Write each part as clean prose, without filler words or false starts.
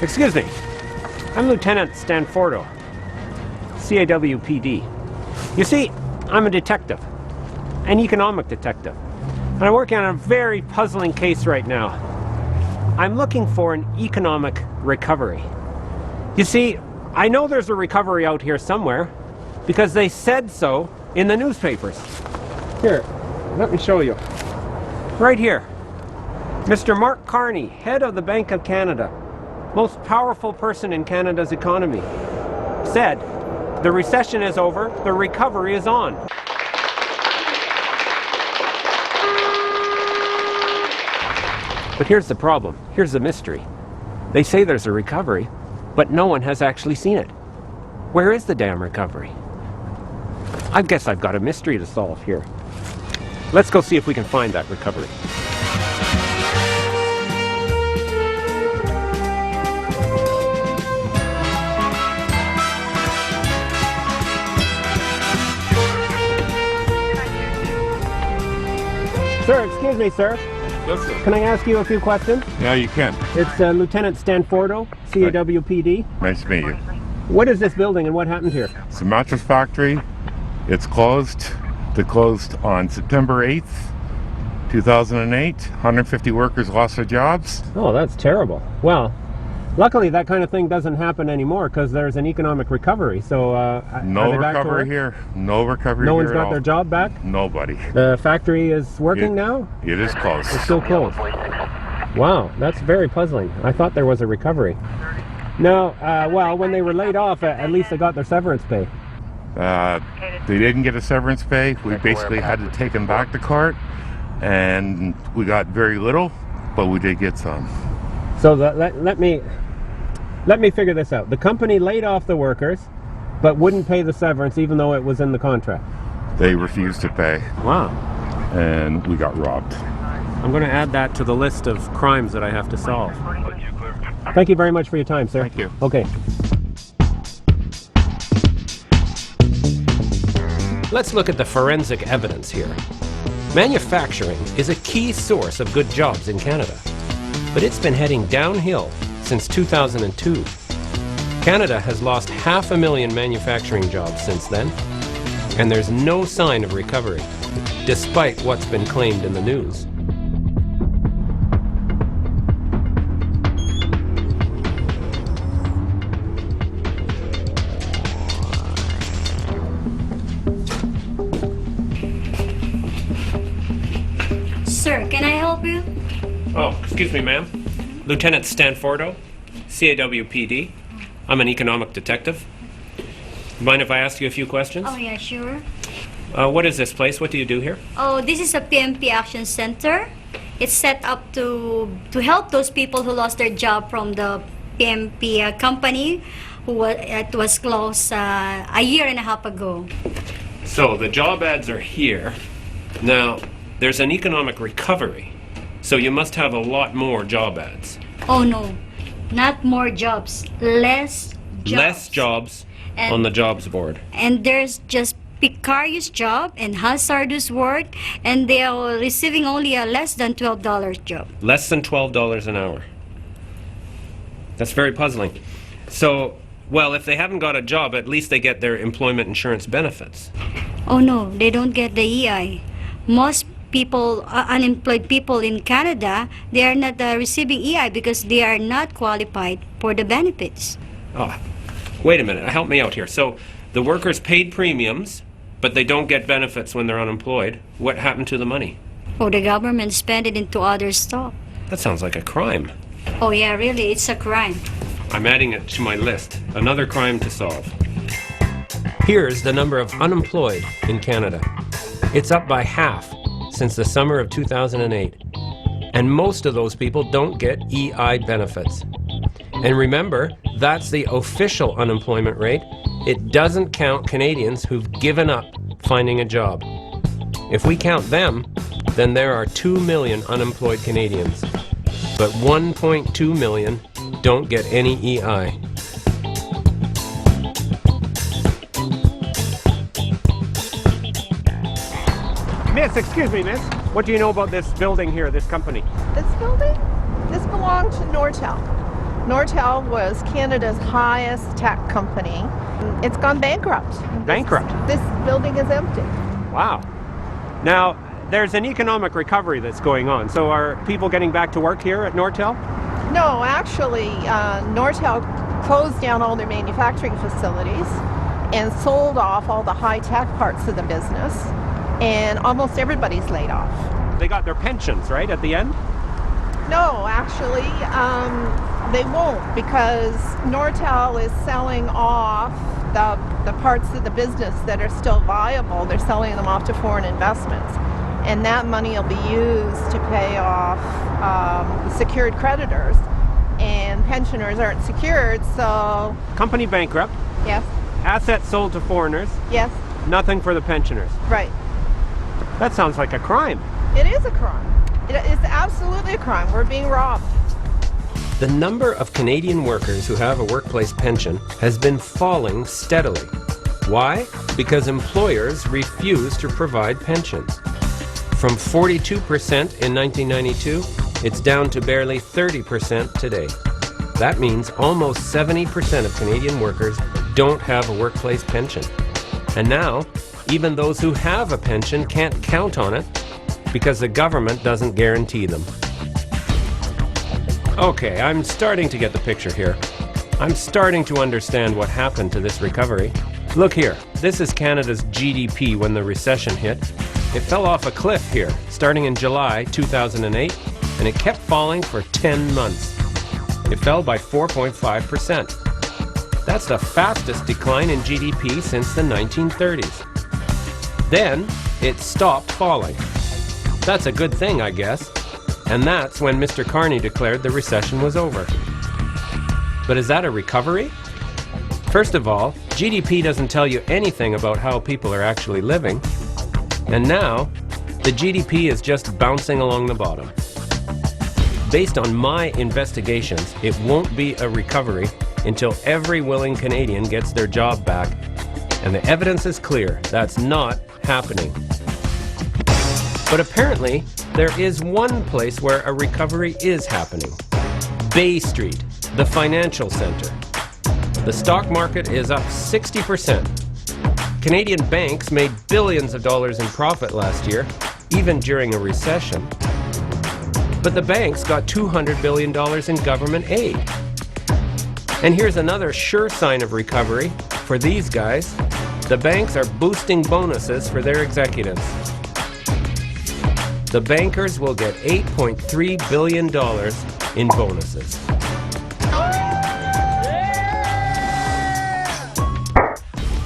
Excuse me. I'm Lieutenant Stanfordo, CAWPD. You see, I'm a detective, an economic detective, and I'm working on a very puzzling case right now. I'm looking for an economic recovery. You see, I know there's a recovery out here somewhere because they said so in the newspapers. Here, let me show you. Right here. Mr. Mark Carney, head of the Bank of Canada, most powerful person in Canada's economy, said, the recession is over, the recovery is on. But here's the problem, here's the mystery. They say there's a recovery, but no one has actually seen it. Where is the damn recovery? I guess I've got a mystery to solve here. Let's go see if we can find that recovery. Sir, excuse me, sir. Yes, sir. Can I ask you a few questions? Yeah, you can. It's Lieutenant Stanfordo, CAWPD. Nice to meet you. What is this building and what happened here? It's a mattress factory. It's closed. They closed on September 8th, 2008. 150 workers lost their jobs. Oh, that's terrible. Well, luckily that kind of thing doesn't happen anymore because there's an economic recovery. So no recovery here. No recovery No here one's got their job back? Nobody. The factory is working now? It is closed. It's still closed. Wow, that's very puzzling. I thought there was a recovery. No, well, when they were laid off, at least they got their severance pay. They didn't get a severance pay. We basically had to take them back to court, and we got very little, but we did get some. So let me figure this out. The company laid off the workers, but wouldn't pay the severance even though it was in the contract. They refused to pay. Wow. And we got robbed. I'm going to add that to the list of crimes that I have to solve. Thank you very much for your time, sir. Thank you. Okay. Let's look at the forensic evidence here. Manufacturing is a key source of good jobs in Canada, but it's been heading downhill since 2002. Canada has lost 500,000 manufacturing jobs since then, and there's no sign of recovery, despite what's been claimed in the news. Sir, can I help you? Oh, excuse me, ma'am. Lieutenant Stanfordo, CAWPD. I'm an economic detective. Mind if I ask you a few questions? Oh, yeah, sure. What is this place? What do you do here? Oh, this is a PMP Action Center. It's set up to help those people who lost their job from the PMP company it was closed a year and a half ago. So the job ads are here. Now, there's an economic recovery, so you must have a lot more job ads. Oh, no. Not more jobs. Less jobs. Less jobs on the jobs board. And there's just precarious job and hazardous work, and they are receiving only a less than $12 job. Less than $12 an hour. That's very puzzling. So, well, if they haven't got a job, at least they get their employment insurance benefits. Oh, no, they don't get the EI. Most people, unemployed people in Canada, they are not receiving EI because they are not qualified for the benefits. Oh, wait a minute, help me out here. So the workers paid premiums, but they don't get benefits when they're unemployed. What happened to the money? Oh, the government spent it into other stuff. That sounds like a crime. Oh, yeah, really, it's a crime. I'm adding it to my list. Another crime to solve. Here's the number of unemployed in Canada. It's up by half since the summer of 2008. And most of those people don't get EI benefits. And remember, that's the official unemployment rate. It doesn't count Canadians who've given up finding a job. If we count them, then there are 2 million unemployed Canadians. But 1.2 million don't get any EI. Miss, excuse me, miss. What do you know about this building here, this company? This building? This belonged to Nortel. Nortel was Canada's highest tech company. It's gone bankrupt. Bankrupt? This building is empty. Wow. Now, there's an economic recovery that's going on. So are people getting back to work here at Nortel? No, actually, Nortel closed down all their manufacturing facilities and sold off all the high-tech parts of the business, and almost everybody's laid off. They got their pensions, right, at the end? No, actually, they won't, because Nortel is selling off the parts of the business that are still viable. They're selling them off to foreign investments, and that money will be used to pay off secured creditors, and pensioners aren't secured, so... Company bankrupt. Yes. Assets sold to foreigners. Yes. Nothing for the pensioners. Right. That sounds like a crime. It is a crime. It is absolutely a crime. We're being robbed. The number of Canadian workers who have a workplace pension has been falling steadily. Why? Because employers refuse to provide pensions. From 42% in 1992, it's down to barely 30% today. That means almost 70% of Canadian workers don't have a workplace pension. And now, even those who have a pension can't count on it because the government doesn't guarantee them. Okay, I'm starting to get the picture here. I'm starting to understand what happened to this recovery. Look here, this is Canada's GDP when the recession hit. It fell off a cliff here, starting in July 2008, and it kept falling for 10 months. It fell by 4.5%. That's the fastest decline in GDP since the 1930s. Then, it stopped falling. That's a good thing, I guess. And that's when Mr. Carney declared the recession was over. But is that a recovery? First of all, GDP doesn't tell you anything about how people are actually living. And now, the GDP is just bouncing along the bottom. Based on my investigations, it won't be a recovery until every willing Canadian gets their job back. And the evidence is clear, that's not happening. But apparently, there is one place where a recovery is happening. Bay Street, the financial center. The stock market is up 60%. Canadian banks made billions of dollars in profit last year, even during a recession. But the banks got $200 billion in government aid. And here's another sure sign of recovery for these guys. The banks are boosting bonuses for their executives. The bankers will get $8.3 billion in bonuses.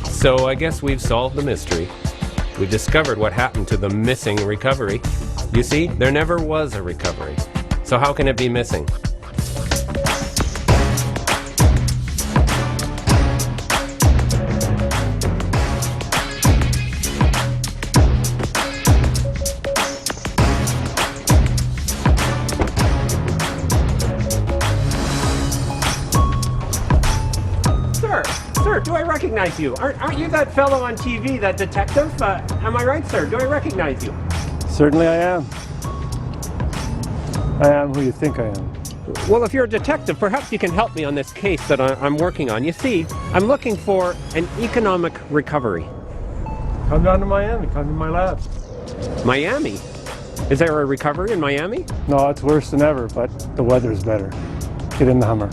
So I guess we've solved the mystery. We've discovered what happened to the missing recovery. You see, there never was a recovery. So how can it be missing? Sir, do I recognize you? Aren't you that fellow on TV, that detective? Am I right, sir? Do I recognize you? Certainly I am. I am who you think I am. Well, if you're a detective, perhaps you can help me on this case that I'm working on. You see, I'm looking for an economic recovery. Come down to Miami. Come to my lab. Miami? Is there a recovery in Miami? No, it's worse than ever, but the weather's better. Get in the Hummer.